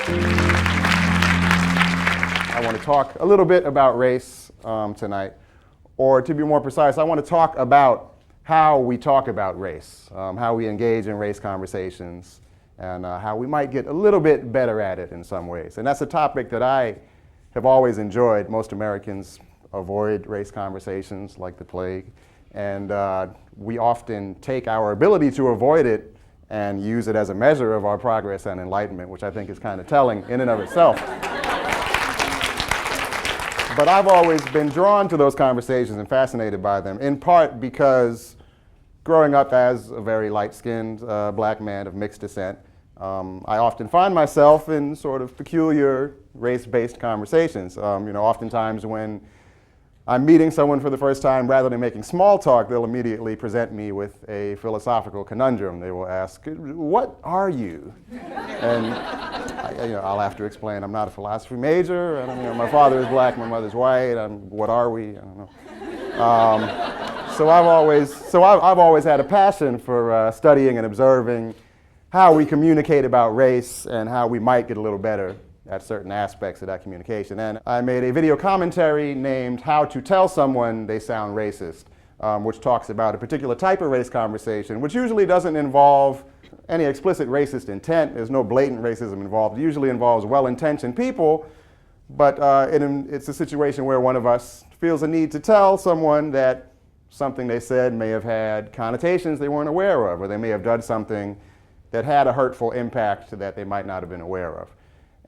I want to talk a little bit about race tonight, or to be more precise, I want to talk about how we talk about race, how we engage in race conversations, and how we might get a little bit better at it in some ways. And that's a topic that I have always enjoyed. Most Americans avoid race conversations like the plague, and we often take our ability to avoid it and use it as a measure of our progress and enlightenment, which I think is kind of telling in and of itself. But I've always been drawn to those conversations and fascinated by them, in part because growing up as a very light-skinned black man of mixed descent, I often find myself in sort of peculiar race-based conversations. Oftentimes when I'm meeting someone for the first time, rather than making small talk, they'll immediately present me with a philosophical conundrum. They will ask, "What are you?" And I'll have to explain, I'm not a philosophy major. My father is black, my mother's white. What are we? I don't know. So I've always had a passion for studying and observing how we communicate about race and how we might get a little better at certain aspects of that communication. And I made a video commentary named How to Tell Someone They Sound Racist, which talks about a particular type of race conversation, which usually doesn't involve any explicit racist intent. There's no blatant racism involved. It usually involves well-intentioned people, but it's a situation where one of us feels a need to tell someone that something they said may have had connotations they weren't aware of, or they may have done something that had a hurtful impact that they might not have been aware of.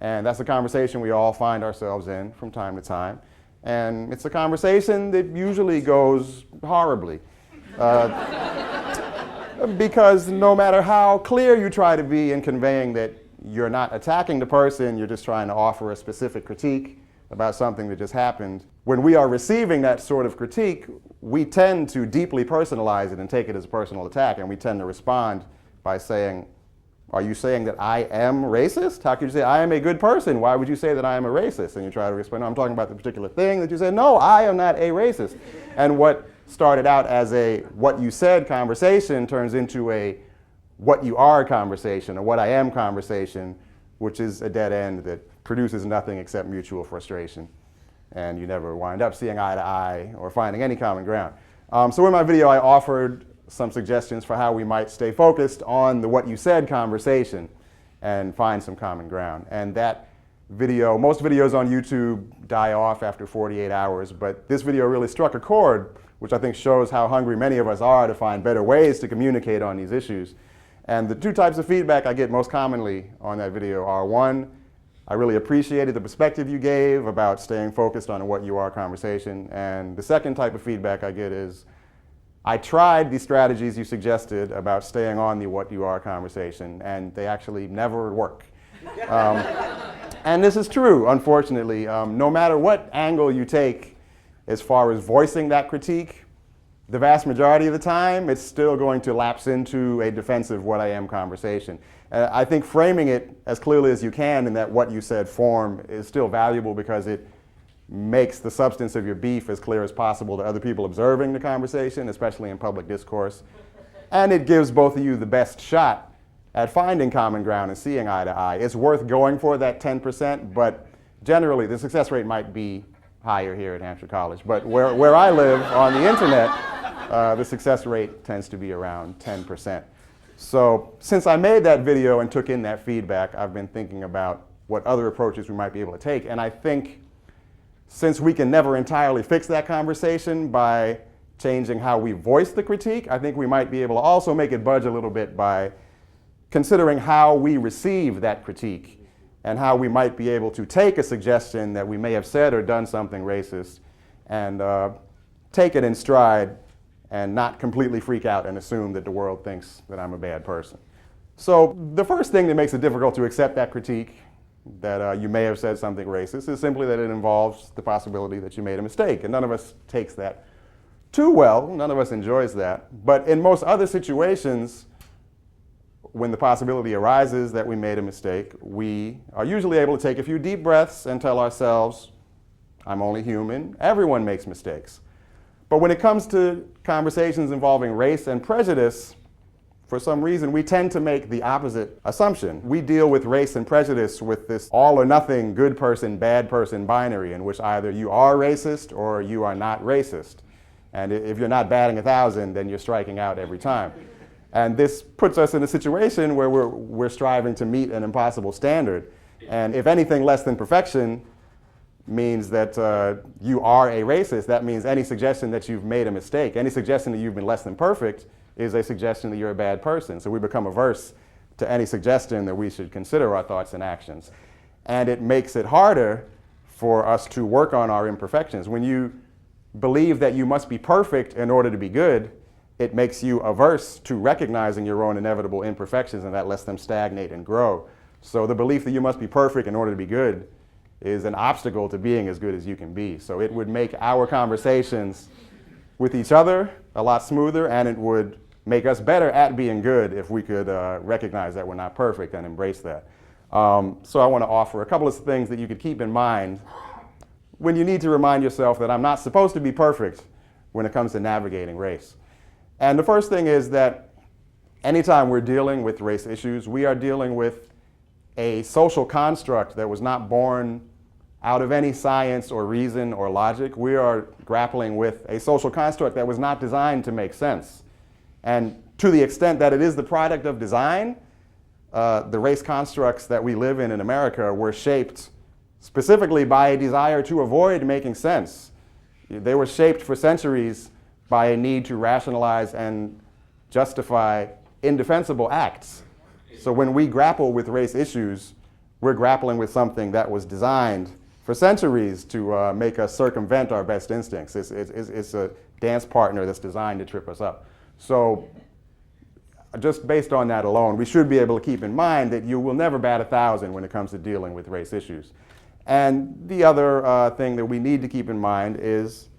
And that's a conversation we all find ourselves in from time to time. And it's a conversation that usually goes horribly. Because no matter how clear you try to be in conveying that you're not attacking the person, you're just trying to offer a specific critique about something that just happened, when we are receiving that sort of critique, we tend to deeply personalize it and take it as a personal attack, and we tend to respond by saying, "Are you saying that I am racist? How could you say I am a good person? Why would you say that I am a racist?" And you try to explain, "No, I'm talking about the particular thing that you said." "No, I am not a racist." And what started out as a what you said conversation turns into a what you are conversation, or what I am conversation, which is a dead end that produces nothing except mutual frustration. And you never wind up seeing eye to eye or finding any common ground. So in my video, I offered some suggestions for how we might stay focused on the what you said conversation and find some common ground. And that video, most videos on YouTube die off after 48 hours, but this video really struck a chord, which I think shows how hungry many of us are to find better ways to communicate on these issues. And the two types of feedback I get most commonly on that video are, one, I really appreciated the perspective you gave about staying focused on a what you are conversation. And the second type of feedback I get is, I tried the strategies you suggested about staying on the what you are conversation, and they actually never work. And this is true, unfortunately. No matter what angle you take as far as voicing that critique, the vast majority of the time, it's still going to lapse into a defensive what I am conversation. I think framing it as clearly as you can in that what you said form is still valuable, because it makes the substance of your beef as clear as possible to other people observing the conversation, especially in public discourse. And it gives both of you the best shot at finding common ground and seeing eye to eye. It's worth going for that 10%, but generally the success rate might be higher here at Hampshire College. But where I live on the internet, the success rate tends to be around 10%. So since I made that video and took in that feedback, I've been thinking about what other approaches we might be able to take. And I think since we can never entirely fix that conversation by changing how we voice the critique, I think we might be able to also make it budge a little bit by considering how we receive that critique and how we might be able to take a suggestion that we may have said or done something racist and take it in stride and not completely freak out and assume that the world thinks that I'm a bad person. So the first thing that makes it difficult to accept that critique, that you may have said something racist, is simply that it involves the possibility that you made a mistake. And none of us takes that too well. None of us enjoys that. But in most other situations, when the possibility arises that we made a mistake, we are usually able to take a few deep breaths and tell ourselves, I'm only human. Everyone makes mistakes. But when it comes to conversations involving race and prejudice, for some reason, we tend to make the opposite assumption. We deal with race and prejudice with this all or nothing, good person, bad person binary, in which either you are racist or you are not racist. And if you're not batting 1,000, then you're striking out every time. And this puts us in a situation where we're striving to meet an impossible standard. And if anything less than perfection means that you are a racist, that means any suggestion that you've made a mistake, any suggestion that you've been less than perfect is a suggestion that you're a bad person. So we become averse to any suggestion that we should consider our thoughts and actions. And it makes it harder for us to work on our imperfections. When you believe that you must be perfect in order to be good, it makes you averse to recognizing your own inevitable imperfections, and that lets them stagnate and grow. So the belief that you must be perfect in order to be good is an obstacle to being as good as you can be. So it would make our conversations with each other a lot smoother, and it would make us better at being good if we could recognize that we're not perfect and embrace that. So I want to offer a couple of things that you could keep in mind when you need to remind yourself that I'm not supposed to be perfect when it comes to navigating race. And the first thing is that anytime we're dealing with race issues, we are dealing with a social construct that was not born out of any science or reason or logic. We are grappling with a social construct that was not designed to make sense. And to the extent that it is the product of design, the race constructs that we live in America were shaped specifically by a desire to avoid making sense. They were shaped for centuries by a need to rationalize and justify indefensible acts. So when we grapple with race issues, we're grappling with something that was designed for centuries to make us circumvent our best instincts. It's a dance partner that's designed to trip us up. So just based on that alone, we should be able to keep in mind that you will never bat 1,000 when it comes to dealing with race issues. And the other thing that we need to keep in mind is,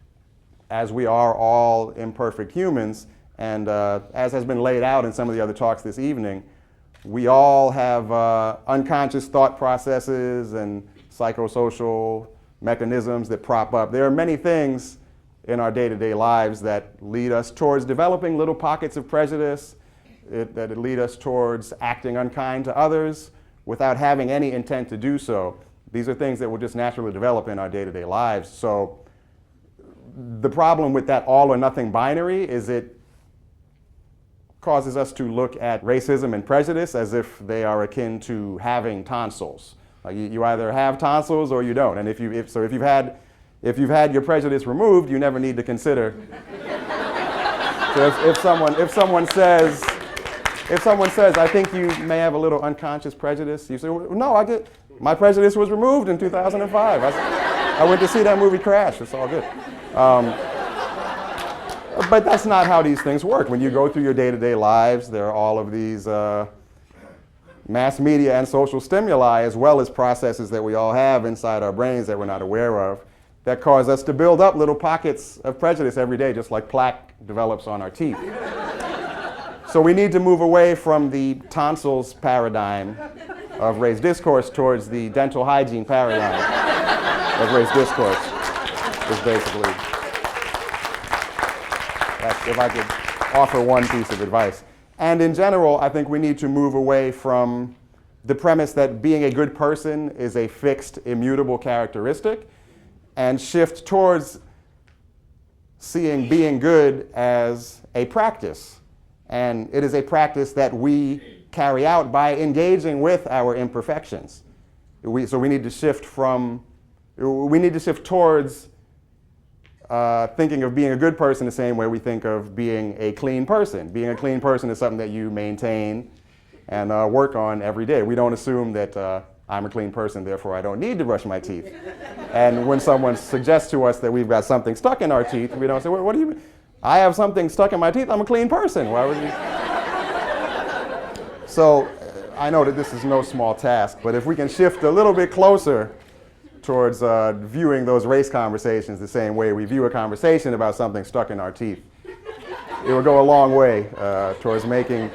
as we are all imperfect humans, and as has been laid out in some of the other talks this evening, we all have unconscious thought processes and psychosocial mechanisms that prop up. There are many things in our day-to-day lives that lead us towards developing little pockets of prejudice, that lead us towards acting unkind to others without having any intent to do so. These are things that will just naturally develop in our day-to-day lives. So the problem with that all or nothing binary is it causes us to look at racism and prejudice as if they are akin to having tonsils. Like you either have tonsils or you don't. And if you've had your prejudice removed, you never need to consider. So if someone says, I think you may have a little unconscious prejudice, you say, well, no, my prejudice was removed in 2005. I went to see that movie Crash. It's all good. But that's not how these things work. When you go through your day-to-day lives, there are all of these mass media and social stimuli, as well as processes that we all have inside our brains that we're not aware of, that cause us to build up little pockets of prejudice every day, just like plaque develops on our teeth. So we need to move away from the tonsils paradigm of race discourse towards the dental hygiene paradigm of race discourse. Is basically, if I could offer one piece of advice. And in general, I think we need to move away from the premise that being a good person is a fixed, immutable characteristic, and shift towards seeing being good as a practice. And it is a practice that we carry out by engaging with our imperfections. So we need to shift towards thinking of being a good person the same way we think of being a clean person. Being a clean person is something that you maintain and work on every day. We don't assume that I'm a clean person, therefore I don't need to brush my teeth. And when someone suggests to us that we've got something stuck in our teeth, we don't say, well, what do you mean? I have something stuck in my teeth, I'm a clean person. Why would you? So I know that this is no small task, but if we can shift a little bit closer towards viewing those race conversations the same way we view a conversation about something stuck in our teeth, it will go a long way towards making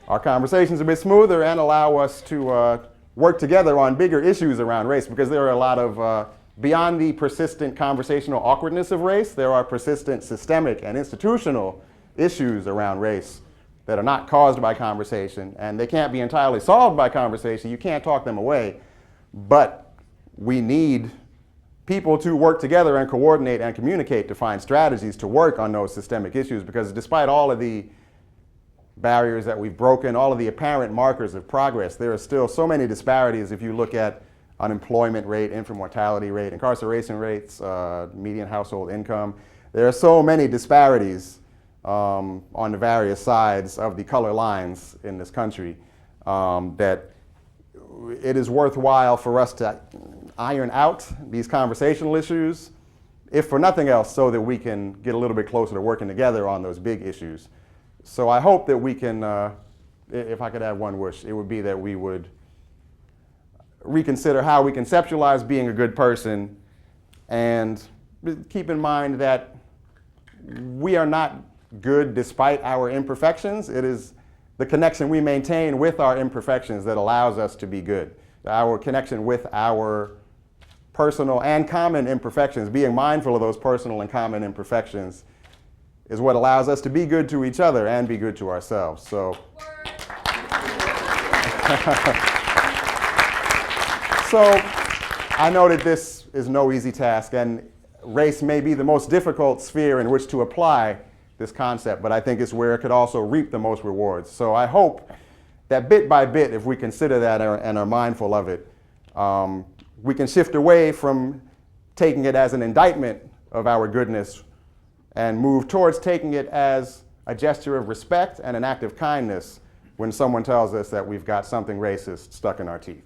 our conversations a bit smoother and allow us to work together on bigger issues around race, because there are a lot of, beyond the persistent conversational awkwardness of race, there are persistent systemic and institutional issues around race that are not caused by conversation, and they can't be entirely solved by conversation. You can't talk them away, but we need people to work together and coordinate and communicate to find strategies to work on those systemic issues, because despite all of the barriers that we've broken, all of the apparent markers of progress, there are still so many disparities. If you look at unemployment rate, infant mortality rate, incarceration rates, median household income, there are so many disparities on the various sides of the color lines in this country that it is worthwhile for us to iron out these conversational issues, if for nothing else, so that we can get a little bit closer to working together on those big issues. So I hope that we can, if I could have one wish, it would be that we would reconsider how we conceptualize being a good person, and keep in mind that we are not good despite our imperfections. It is the connection we maintain with our imperfections that allows us to be good. Our connection with our personal and common imperfections, being mindful of those personal and common imperfections, is what allows us to be good to each other and be good to ourselves. So, I know that this is no easy task, and race may be the most difficult sphere in which to apply this concept, but I think it's where it could also reap the most rewards. So I hope that bit by bit, if we consider that and are mindful of it, we can shift away from taking it as an indictment of our goodness and move towards taking it as a gesture of respect and an act of kindness when someone tells us that we've got something racist stuck in our teeth.